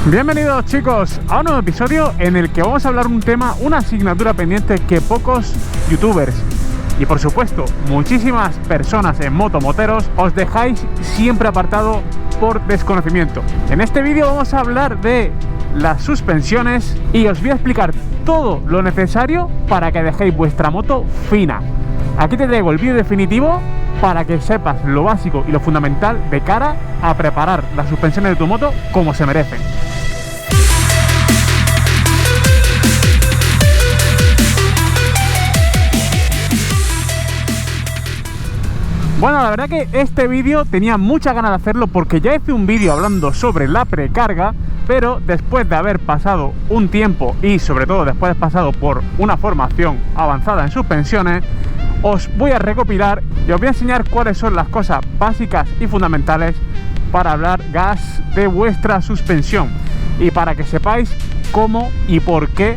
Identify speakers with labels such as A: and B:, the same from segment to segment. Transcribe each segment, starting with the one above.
A: Bienvenidos chicos a un nuevo episodio en el que vamos a hablar un tema, una asignatura pendiente que pocos youtubers y por supuesto muchísimas personas en motomoteros os dejáis siempre apartado por desconocimiento. En este vídeo vamos a hablar de las suspensiones y os voy a explicar todo lo necesario para que dejéis vuestra moto fina. Aquí te traigo el vídeo definitivo para que sepas lo básico y lo fundamental de cara a preparar las suspensiones de tu moto como se merecen. Bueno, la verdad que este vídeo tenía muchas ganas de hacerlo porque ya hice un vídeo hablando sobre la precarga, pero después de haber pasado un tiempo y sobre todo después de haber pasado por una formación avanzada en suspensiones, os voy a recopilar y os voy a enseñar cuáles son las cosas básicas y fundamentales para hablar gas de vuestra suspensión y para que sepáis cómo y por qué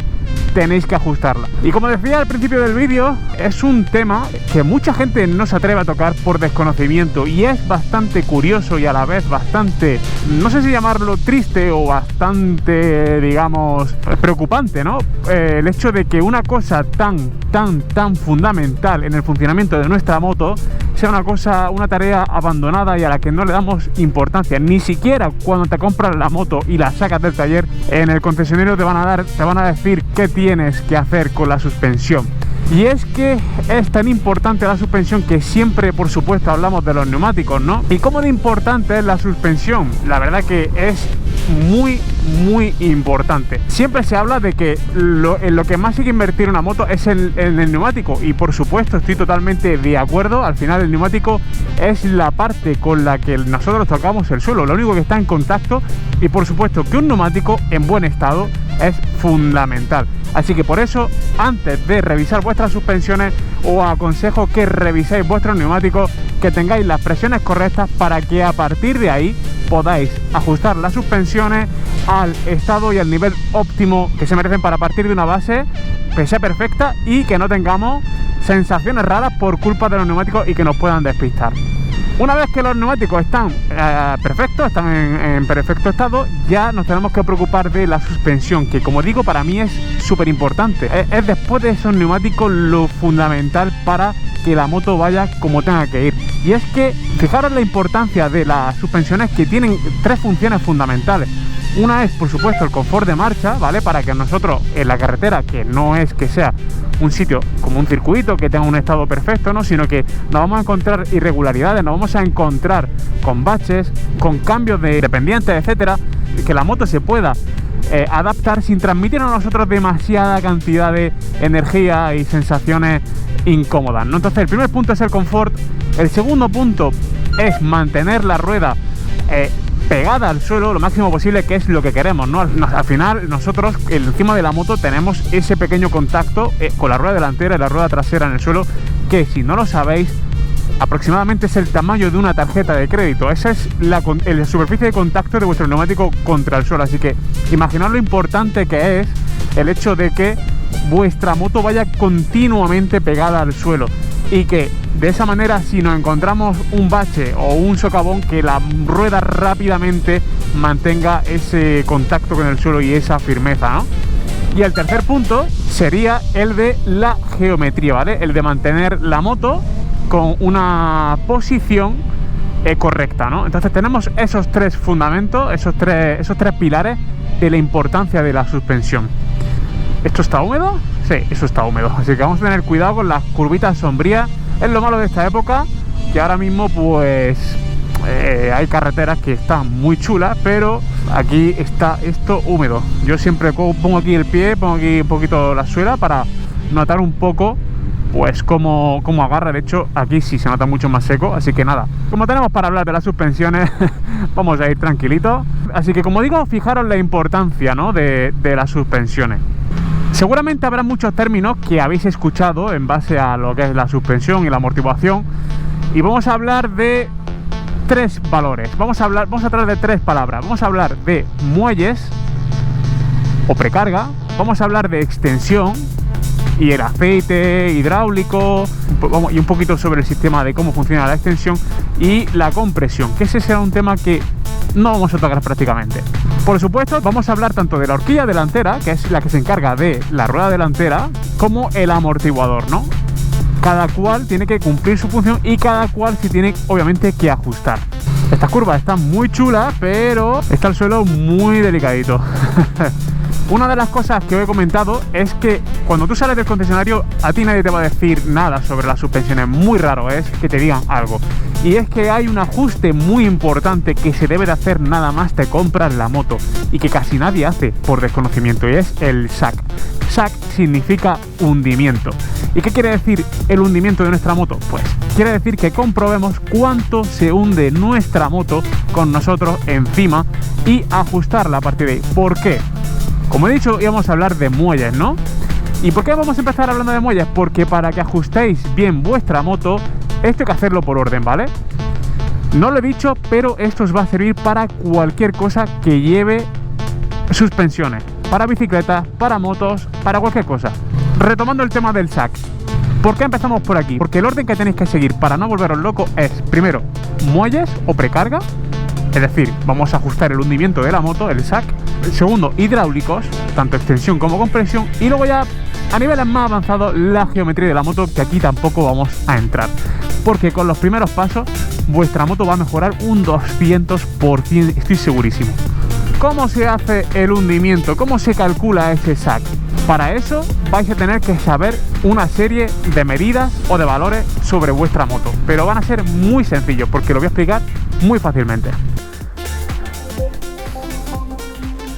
A: tenéis que ajustarla. Y como decía al principio del vídeo, es un tema que mucha gente no se atreve a tocar por desconocimiento y es bastante curioso y a la vez bastante, no sé si llamarlo triste o bastante, digamos, preocupante, ¿no? El hecho de que una cosa tan fundamental en el funcionamiento de nuestra moto sea una tarea abandonada y a la que no le damos importancia. Ni siquiera cuando te compras la moto y la sacas del taller, en el concesionario te van a decir qué tienes que hacer con la suspensión. Y es que es tan importante la suspensión que siempre, por supuesto, hablamos de los neumáticos, ¿no? ¿Y cómo de importante es la suspensión? La verdad que es muy importante. Siempre se habla de que en lo que más hay que invertir en una moto es en el neumático, y por supuesto estoy totalmente de acuerdo. Al final el neumático es la parte con la que nosotros tocamos el suelo, lo único que está en contacto, y por supuesto que un neumático en buen estado es fundamental. Así que por eso, antes de revisar vuestras suspensiones, os aconsejo que reviséis vuestros neumáticos, que tengáis las presiones correctas para que a partir de ahí podáis ajustar las suspensiones al estado y al nivel óptimo que se merecen para partir de una base que sea perfecta y que no tengamos sensaciones raras por culpa de los neumáticos y que nos puedan despistar. Una vez que los neumáticos están perfectos, están en perfecto estado, ya nos tenemos que preocupar de la suspensión, que como digo, para mí es súper importante. Es después de esos neumáticos lo fundamental para que la moto vaya como tenga que ir. Y es que fijaros la importancia de las suspensiones, que tienen tres funciones fundamentales. Una es, por supuesto, el confort de marcha, ¿vale? Para que nosotros en la carretera, que no es que sea un sitio como un circuito que tenga un estado perfecto, ¿no? Sino que nos vamos a encontrar irregularidades, nos vamos a encontrar con baches, con cambios de pendientes, etcétera, que la moto se pueda adaptar sin transmitir a nosotros demasiada cantidad de energía y sensaciones incómodas, ¿no? Entonces el primer punto es el confort. El segundo punto es mantener la rueda pegada al suelo lo máximo posible, que es lo que queremos, ¿no? Al final nosotros encima de la moto tenemos ese pequeño contacto con la rueda delantera y la rueda trasera en el suelo, que si no lo sabéis, aproximadamente es el tamaño de una tarjeta de crédito. Esa es la superficie de contacto de vuestro neumático contra el suelo. Así que imaginad lo importante que es el hecho de que vuestra moto vaya continuamente pegada al suelo, y que de esa manera, si nos encontramos un bache o un socavón, que la rueda rápidamente mantenga ese contacto con el suelo y esa firmeza, ¿no? Y el tercer punto sería el de la geometría, ¿vale? El de mantener la moto con una posición correcta, ¿no? Entonces tenemos esos tres fundamentos, esos tres pilares de la importancia de la suspensión. ¿Esto está húmedo? Sí, eso está húmedo, así que vamos a tener cuidado con las curvitas sombrías. Es lo malo de esta época, que ahora mismo pues hay carreteras que están muy chulas, pero aquí está esto húmedo. Yo siempre pongo aquí el pie, pongo aquí un poquito la suela para notar un poco pues cómo agarra. De hecho aquí sí se nota mucho más seco, así que nada, como tenemos para hablar de las suspensiones vamos a ir tranquilitos. Así que, como digo, fijaros la importancia, ¿no? de las suspensiones. Seguramente habrá muchos términos que habéis escuchado en base a lo que es la suspensión y la amortiguación, y vamos a hablar de tres valores. Vamos a hablar de tres palabras. Vamos a hablar de muelles o precarga, vamos a hablar de extensión y el aceite hidráulico, y un poquito sobre el sistema de cómo funciona la extensión y la compresión, que ese será un tema que no vamos a tocar prácticamente. Por supuesto, vamos a hablar tanto de la horquilla delantera, que es la que se encarga de la rueda delantera, como el amortiguador, ¿no? Cada cual tiene que cumplir su función y cada cual se tiene obviamente que ajustar. Estas curvas están muy chulas, pero está el suelo muy delicadito. Una de las cosas que os he comentado es que cuando tú sales del concesionario, a ti nadie te va a decir nada sobre las suspensiones. Muy raro es que te digan algo. Y es que hay un ajuste muy importante que se debe de hacer nada más te compras la moto y que casi nadie hace por desconocimiento, y es el SAC. SAC significa hundimiento. ¿Y qué quiere decir el hundimiento de nuestra moto? Pues quiere decir que comprobemos cuánto se hunde nuestra moto con nosotros encima y ajustarla a partir de ahí. ¿Por qué? Como he dicho, íbamos a hablar de muelles, ¿no? ¿Y por qué vamos a empezar hablando de muelles? Porque para que ajustéis bien vuestra moto, esto hay que hacerlo por orden, ¿vale? No lo he dicho, pero esto os va a servir para cualquier cosa que lleve suspensiones. Para bicicletas, para motos, para cualquier cosa. Retomando el tema del SAC. ¿Por qué empezamos por aquí? Porque el orden que tenéis que seguir para no volveros locos es, primero, muelles o precarga. Es decir, vamos a ajustar el hundimiento de la moto, el SAC. Segundo, hidráulicos, tanto extensión como compresión. Y luego ya, a niveles más avanzados, la geometría de la moto, que aquí tampoco vamos a entrar. Porque con los primeros pasos, vuestra moto va a mejorar un 200%, estoy segurísimo. ¿Cómo se hace el hundimiento? ¿Cómo se calcula ese SAC? Para eso vais a tener que saber una serie de medidas o de valores sobre vuestra moto. Pero van a ser muy sencillos porque lo voy a explicar muy fácilmente.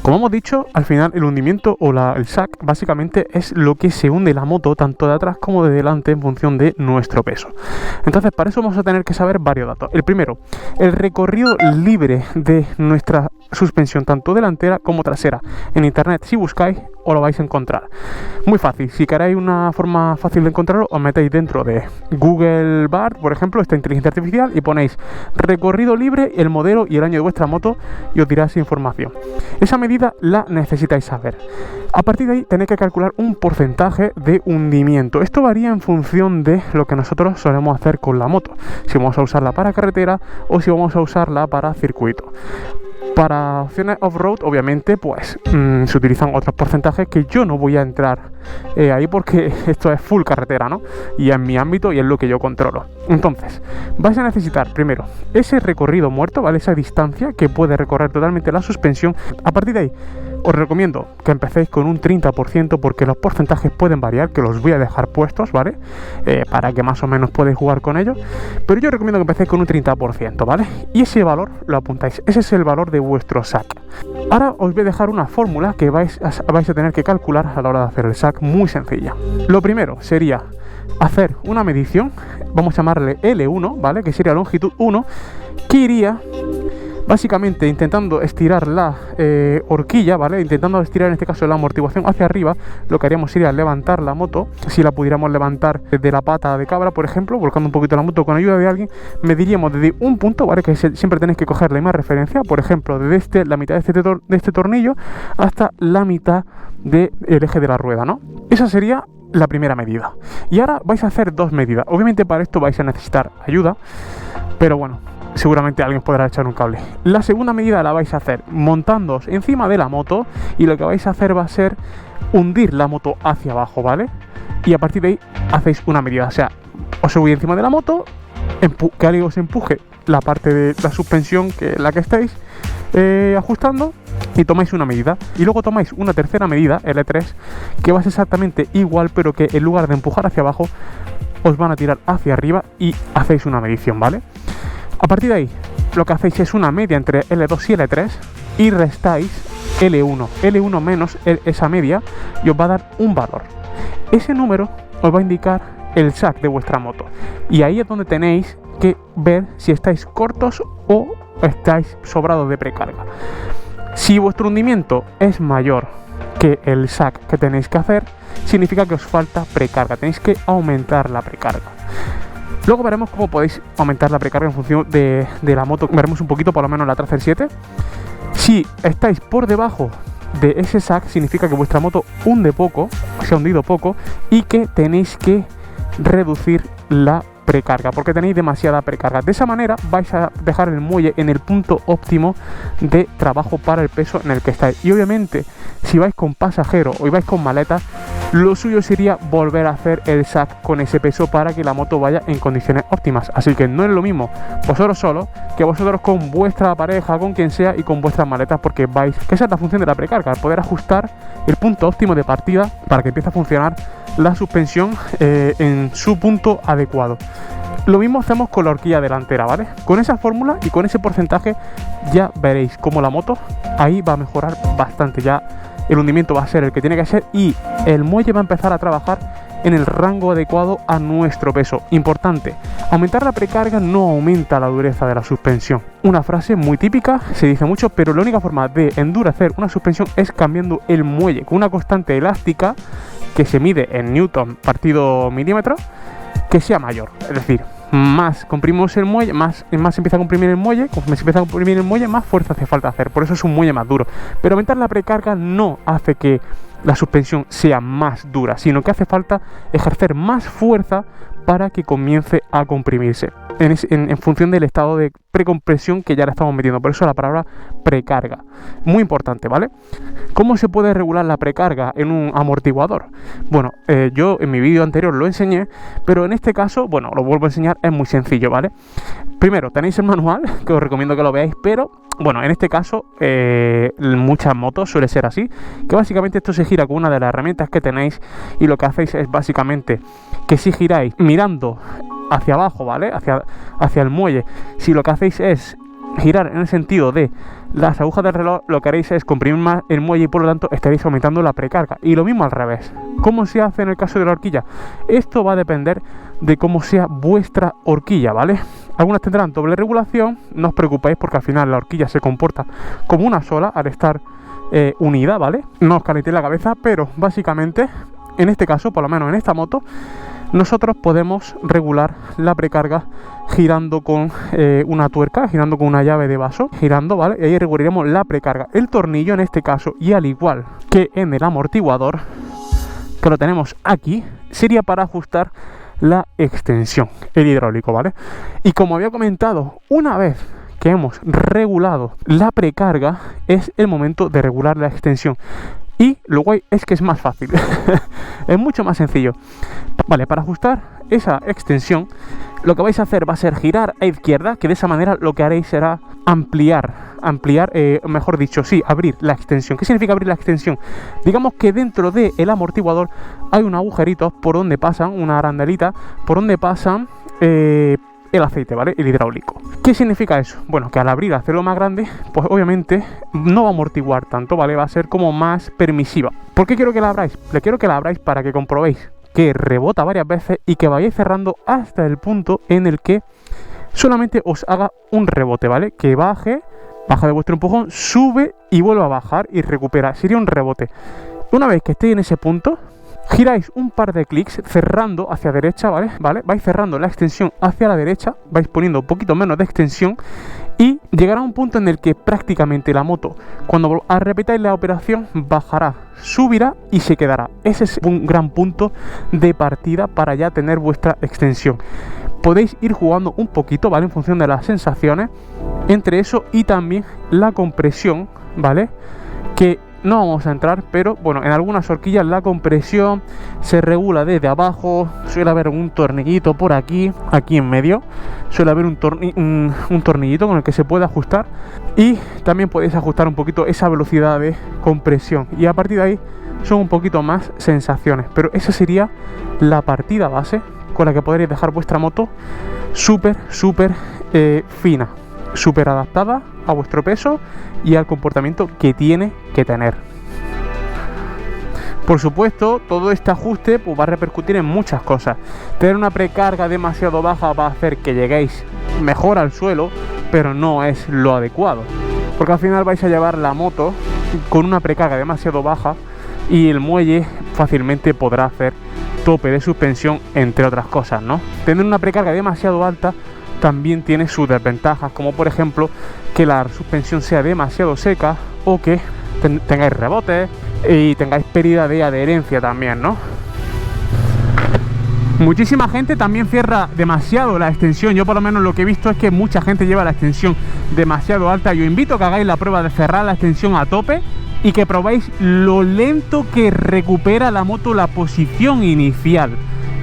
A: Como hemos dicho, al final el hundimiento o el SAC básicamente es lo que se hunde la moto tanto de atrás como de delante en función de nuestro peso. Entonces para eso vamos a tener que saber varios datos. El primero, el recorrido libre de nuestra suspensión tanto delantera como trasera. En internet, si buscáis, os lo vais a encontrar. Muy fácil, si queréis una forma fácil de encontrarlo, os metéis dentro de Google Bard, por ejemplo, esta inteligencia artificial, y ponéis recorrido libre, el modelo y el año de vuestra moto y os dirá esa información. Esa medida la necesitáis saber. A partir de ahí tenéis que calcular un porcentaje de hundimiento. Esto varía en función de lo que nosotros solemos hacer con la moto. Si vamos a usarla para carretera o si vamos a usarla para circuito. Para opciones off-road, obviamente, pues se utilizan otros porcentajes que yo no voy a entrar ahí porque esto es full carretera, ¿no? Y es mi ámbito y es lo que yo controlo. Entonces, vais a necesitar primero ese recorrido muerto, ¿vale? Esa distancia que puede recorrer totalmente la suspensión. A partir de ahí, os recomiendo que empecéis con un 30% porque los porcentajes pueden variar, que los voy a dejar puestos, ¿vale? Para que más o menos podáis jugar con ellos. Pero yo recomiendo que empecéis con un 30%, ¿vale? Y ese valor lo apuntáis. Ese es el valor de vuestro SAC. Ahora os voy a dejar una fórmula que vais a tener que calcular a la hora de hacer el SAC, muy sencilla. Lo primero sería hacer una medición, vamos a llamarle L1, ¿vale? Que sería longitud 1, que iría básicamente intentando estirar la horquilla, ¿vale? Intentando estirar en este caso la amortiguación hacia arriba. Lo que haríamos sería levantar la moto. Si la pudiéramos levantar desde la pata de cabra, por ejemplo, volcando un poquito la moto con ayuda de alguien, mediríamos desde un punto, ¿vale? Que siempre tenéis que coger la misma referencia. Por ejemplo, desde la mitad de este tornillo hasta la mitad del eje de la rueda, ¿no? Esa sería la primera medida. Y ahora vais a hacer dos medidas. Obviamente para esto vais a necesitar ayuda, pero bueno, seguramente alguien podrá echar un cable. La segunda medida la vais a hacer montándoos encima de la moto y lo que vais a hacer va a ser hundir la moto hacia abajo, ¿vale? Y a partir de ahí hacéis una medida, o sea, os subís encima de la moto, que alguien os empuje la parte de la suspensión que la que estáis ajustando y tomáis una medida. Y luego tomáis una tercera medida, L3, que va a ser exactamente igual, pero que en lugar de empujar hacia abajo, os van a tirar hacia arriba y hacéis una medición, ¿vale? A partir de ahí, lo que hacéis es una media entre L2 y L3 y restáis L1 menos esa media y os va a dar un valor. Ese número os va a indicar el SAC de vuestra moto y ahí es donde tenéis que ver si estáis cortos o estáis sobrados de precarga. Si vuestro hundimiento es mayor que el SAC que tenéis que hacer, significa que os falta precarga, tenéis que aumentar la precarga. Luego veremos cómo podéis aumentar la precarga en función de la moto. Veremos un poquito, por lo menos la Tracer 7. Si estáis por debajo de ese SAC, significa que vuestra moto hunde poco, se ha hundido poco y que tenéis que reducir la precarga, porque tenéis demasiada precarga. De esa manera vais a dejar el muelle en el punto óptimo de trabajo para el peso en el que estáis. Y obviamente, si vais con pasajero o vais con maleta, lo suyo sería volver a hacer el sac con ese peso para que la moto vaya en condiciones óptimas. Así que no es lo mismo vosotros solos que vosotros con vuestra pareja, con quien sea, y con vuestras maletas, porque vais, que esa es la función de la precarga, poder ajustar el punto óptimo de partida para que empiece a funcionar la suspensión en su punto adecuado. Lo mismo hacemos con la horquilla delantera, ¿vale? Con esa fórmula y con ese porcentaje ya veréis cómo la moto ahí va a mejorar bastante. Ya el hundimiento va a ser el que tiene que ser y el muelle va a empezar a trabajar en el rango adecuado a nuestro peso. Importante, aumentar la precarga no aumenta la dureza de la suspensión. Una frase muy típica, se dice mucho, pero la única forma de endurecer una suspensión es cambiando el muelle con una constante elástica que se mide en newton partido milímetro, que sea mayor. Es decir, más comprimimos el muelle, más empieza a comprimir el muelle, como se empieza a comprimir el muelle, más fuerza hace falta hacer. Por eso es un muelle más duro. Pero aumentar la precarga no hace que la suspensión sea más dura, sino que hace falta ejercer más fuerza para que comience a comprimirse en función del estado de precompresión que ya le estamos metiendo. Por eso la palabra precarga, muy importante, ¿vale? ¿Cómo se puede regular la precarga en un amortiguador? Bueno, yo en mi vídeo anterior lo enseñé, pero en este caso, bueno, lo vuelvo a enseñar, es muy sencillo, ¿vale? Primero tenéis el manual, que os recomiendo que lo veáis, pero bueno, en este caso en muchas motos suele ser así, que básicamente esto se gira con una de las herramientas que tenéis, y lo que hacéis es básicamente que si giráis mirando hacia abajo, ¿vale? Hacia el muelle, si lo que hacéis es girar en el sentido de las agujas del reloj, lo que haréis es comprimir más el muelle y por lo tanto estaréis aumentando la precarga. Y lo mismo al revés. ¿Cómo se hace en el caso de la horquilla? Esto va a depender de cómo sea vuestra horquilla, ¿vale? Algunas tendrán doble regulación, no os preocupéis porque al final la horquilla se comporta como una sola al estar unida, ¿vale? No os calentéis la cabeza, pero básicamente en este caso, por lo menos en esta moto, nosotros podemos regular la precarga girando con una tuerca, girando con una llave de vaso, girando, ¿vale? Y ahí regularemos la precarga. El tornillo en este caso, y al igual que en el amortiguador, que lo tenemos aquí, sería para ajustar la extensión, el hidráulico, ¿vale? Y como había comentado, una vez que hemos regulado la precarga, es el momento de regular la extensión. Y lo guay es que es más fácil, es mucho más sencillo. Vale, para ajustar esa extensión, lo que vais a hacer va a ser girar a izquierda, que de esa manera lo que haréis será mejor dicho, sí, abrir la extensión. ¿Qué significa abrir la extensión? Digamos que dentro del amortiguador hay un agujerito por donde pasan, una arandelita, por donde pasan el aceite, ¿vale? El hidráulico. ¿Qué significa eso? Bueno, que al abrir, hacerlo más grande, pues obviamente no va a amortiguar tanto, ¿vale? Va a ser como más permisiva. ¿Por qué quiero que la abráis? Le quiero que la abráis para que comprobéis que rebota varias veces y que vayáis cerrando hasta el punto en el que solamente os haga un rebote, ¿vale? Que baja de vuestro empujón, sube y vuelve a bajar y recupera. Sería un rebote. Una vez que estéis en ese punto, giráis un par de clics cerrando hacia derecha, ¿vale? Vais cerrando la extensión hacia la derecha, vais poniendo un poquito menos de extensión y llegará un punto en el que prácticamente la moto, cuando repitáis la operación, bajará, subirá y se quedará. Ese es un gran punto de partida para ya tener vuestra extensión. Podéis ir jugando un poquito, ¿vale? En función de las sensaciones entre eso y también la compresión, ¿vale? Que no vamos a entrar, pero bueno, en algunas horquillas la compresión se regula desde abajo. Suele haber un tornillito por aquí en medio, suele haber un tornillito con el que se puede ajustar, y también podéis ajustar un poquito esa velocidad de compresión, y a partir de ahí son un poquito más sensaciones. Pero esa sería la partida base con la que podréis dejar vuestra moto súper fina, súper adaptada a vuestro peso y al comportamiento que tiene que tener. Por supuesto, todo este ajuste pues va a repercutir en muchas cosas. Tener una precarga demasiado baja va a hacer que lleguéis mejor al suelo, pero no es lo adecuado, porque al final vais a llevar la moto con una precarga demasiado baja y el muelle fácilmente podrá hacer tope de suspensión, entre otras cosas, ¿no? Tener una precarga demasiado alta también tiene sus desventajas, como por ejemplo que la suspensión sea demasiado seca o que tengáis rebotes y tengáis pérdida de adherencia también, ¿no? Muchísima gente también cierra demasiado la extensión. Yo por lo menos lo que he visto es que mucha gente lleva la extensión demasiado alta. Yo invito a que hagáis la prueba de cerrar la extensión a tope y que probéis lo lento que recupera la moto la posición inicial.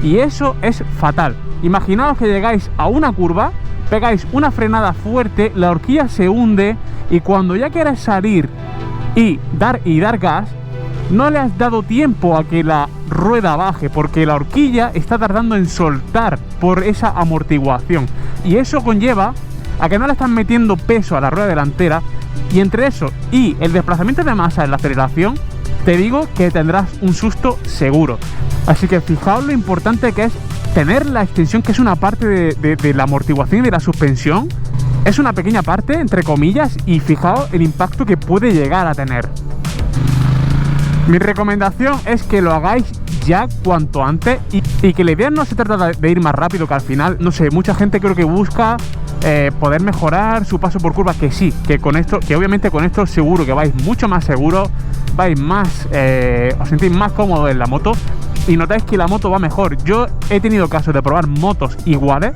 A: Y eso es fatal. Imaginaos que llegáis a una curva, pegáis una frenada fuerte, la horquilla se hunde y cuando ya quieres salir y dar gas, no le has dado tiempo a que la rueda baje porque la horquilla está tardando en soltar por esa amortiguación y eso conlleva a que no le estás metiendo peso a la rueda delantera y entre eso y el desplazamiento de masa en la aceleración te digo que tendrás un susto seguro. Así que fijaos lo importante que es tener la extensión, que es una parte de la amortiguación y de la suspensión. Es una pequeña parte, entre comillas, y fijaos el impacto que puede llegar a tener. Mi recomendación es que lo hagáis ya cuanto antes y que la idea no se trata de ir más rápido, que al final, no sé, mucha gente creo que busca poder mejorar su paso por curvas, que sí, que con esto, que obviamente con esto seguro que vais mucho más seguro, vais más, os sentís más cómodos en la moto y notáis que la moto va mejor. Yo he tenido casos de probar motos iguales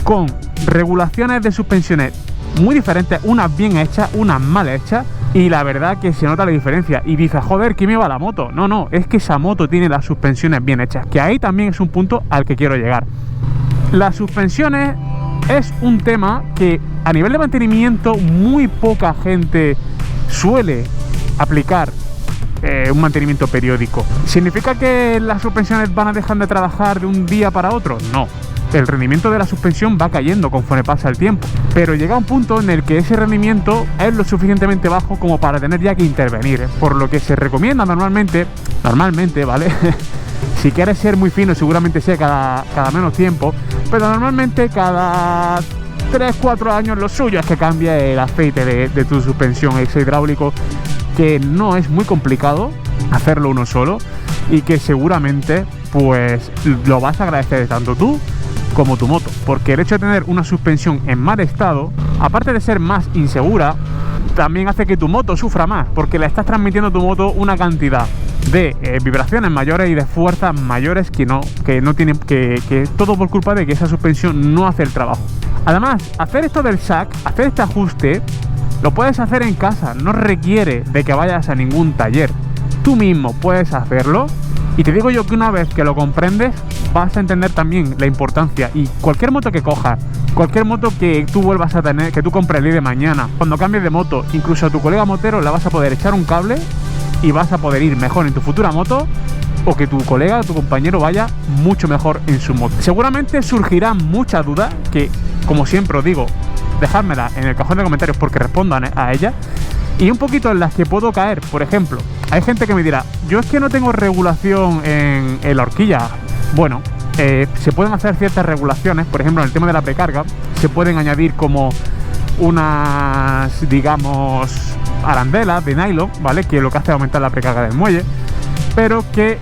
A: con regulaciones de suspensiones muy diferentes, unas bien hechas, unas mal hechas, y la verdad que se nota la diferencia y dices, joder, ¿qué me va la moto? No, es que esa moto tiene las suspensiones bien hechas, que ahí también es un punto al que quiero llegar. Las suspensiones es un tema que a nivel de mantenimiento muy poca gente suele aplicar un mantenimiento periódico. ¿Significa que las suspensiones van a dejar de trabajar de un día para otro? No. El rendimiento de la suspensión va cayendo conforme pasa el tiempo, pero llega un punto en el que ese rendimiento es lo suficientemente bajo como para tener ya que intervenir, por lo que se recomienda normalmente, ¿vale? Si quieres ser muy fino, seguramente sea cada menos tiempo, pero normalmente cada 3-4 años lo suyo es que cambie el aceite de tu suspensión, ese hidráulico, que no es muy complicado hacerlo uno solo y que seguramente pues lo vas a agradecer tanto tú como tu moto, porque el hecho de tener una suspensión en mal estado, aparte de ser más insegura, también hace que tu moto sufra más, porque le estás transmitiendo a tu moto una cantidad de vibraciones mayores y de fuerzas mayores que no tienen, que todo por culpa de que esa suspensión no hace el trabajo. Además, hacer esto del SAC, hacer este ajuste, lo puedes hacer en casa, no requiere de que vayas a ningún taller. Tú mismo puedes hacerlo y te digo yo que una vez que lo comprendes vas a entender también la importancia. Y cualquier moto que cojas, cualquier moto que tú vuelvas a tener, que tú compres el día de mañana, cuando cambies de moto, incluso a tu colega motero le vas a poder echar un cable y vas a poder ir mejor en tu futura moto, o que tu colega, tu compañero vaya mucho mejor en su moto. Seguramente surgirán muchas dudas que, como siempre os digo, dejádmela en el cajón de comentarios porque respondo a ellas. Y un poquito en las que puedo caer. Por ejemplo, hay gente que me dirá, yo es que no tengo regulación en la horquilla. Bueno, se pueden hacer ciertas regulaciones. Por ejemplo, en el tema de la precarga se pueden añadir como unas, digamos, arandelas de nylon, ¿vale? Que lo que hace es aumentar la precarga del muelle, pero que,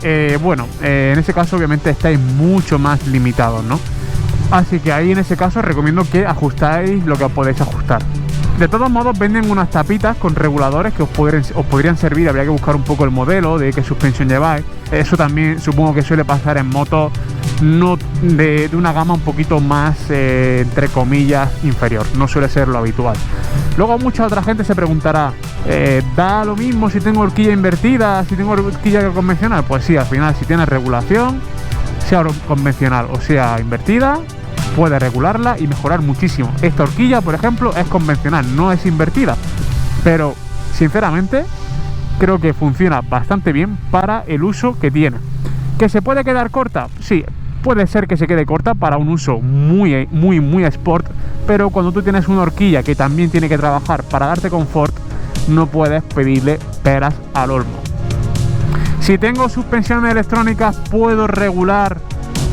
A: en ese caso obviamente estáis mucho más limitados, ¿no? Así que ahí en ese caso recomiendo que ajustáis lo que podéis ajustar. De todos modos venden unas tapitas con reguladores que os podrían servir. Habría que buscar un poco el modelo de qué suspensión lleváis. Eso también supongo que suele pasar en motos no de una gama un poquito más entre comillas inferior. No suele ser lo habitual. Luego mucha otra gente se preguntará, ¿da lo mismo si tengo horquilla invertida, si tengo horquilla convencional? Pues sí, al final si tienes regulación, sea convencional o sea invertida, puede regularla y mejorar muchísimo. Esta horquilla, por ejemplo, es convencional, no es invertida, pero sinceramente creo que funciona bastante bien para el uso que tiene. ¿Que se puede quedar corta? Sí, puede ser que se quede corta para un uso muy sport, pero cuando tú tienes una horquilla que también tiene que trabajar para darte confort, no puedes pedirle peras al olmo. Si tengo suspensiones electrónicas, ¿puedo regular?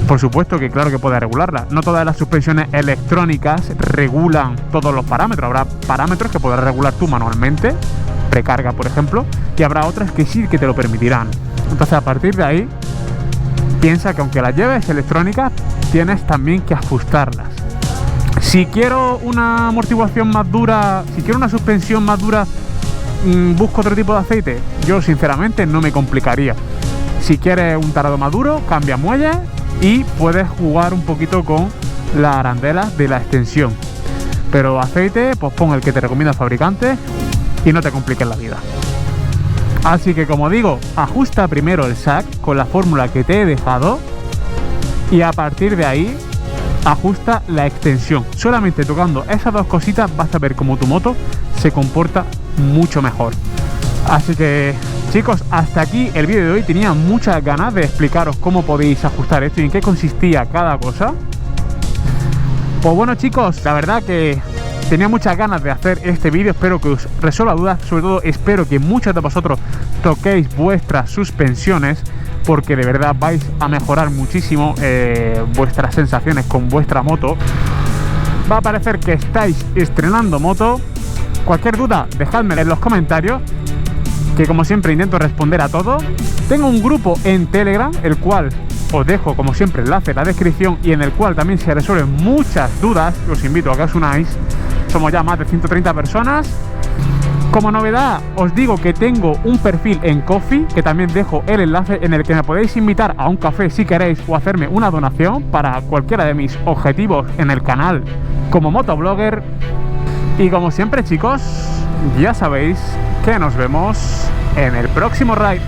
A: Por supuesto que claro que puedes regularla. No todas las suspensiones electrónicas regulan todos los parámetros. Habrá parámetros que podrás regular tú manualmente, precarga por ejemplo, y habrá otras que sí que te lo permitirán. Entonces a partir de ahí, piensa que aunque las lleves electrónicas, tienes también que ajustarlas. Si quiero una amortiguación más dura, si quiero una suspensión más dura, busco otro tipo de aceite. Yo sinceramente no me complicaría. Si quieres un tarado más duro, cambia muelle y puedes jugar un poquito con la arandela de la extensión. Pero aceite, pues pon el que te recomienda el fabricante y no te compliques la vida. Así que, como digo, ajusta primero el SAC con la fórmula que te he dejado y a partir de ahí ajusta la extensión. Solamente tocando esas dos cositas vas a ver cómo tu moto se comporta mucho mejor. Así que, chicos, hasta aquí el vídeo de hoy. Tenía muchas ganas de explicaros cómo podéis ajustar esto y en qué consistía cada cosa. Pues bueno, chicos, la verdad que tenía muchas ganas de hacer este vídeo. Espero que os resuelva dudas. Sobre todo espero que muchos de vosotros toquéis vuestras suspensiones, porque de verdad vais a mejorar muchísimo vuestras sensaciones con vuestra moto. Va a parecer que estáis estrenando moto. Cualquier duda, dejadme en los comentarios, que como siempre intento responder a todo. Tengo un grupo en Telegram, el cual os dejo como siempre el enlace en la descripción, y en el cual también se resuelven muchas dudas. Os invito a que os unáis. Somos ya más de 130 personas. Como novedad, os digo que tengo un perfil en Ko-fi, que también dejo el enlace, en el que me podéis invitar a un café si queréis, o hacerme una donación para cualquiera de mis objetivos en el canal como motoblogger. Y como siempre, chicos, ya sabéis que nos vemos en el próximo ride.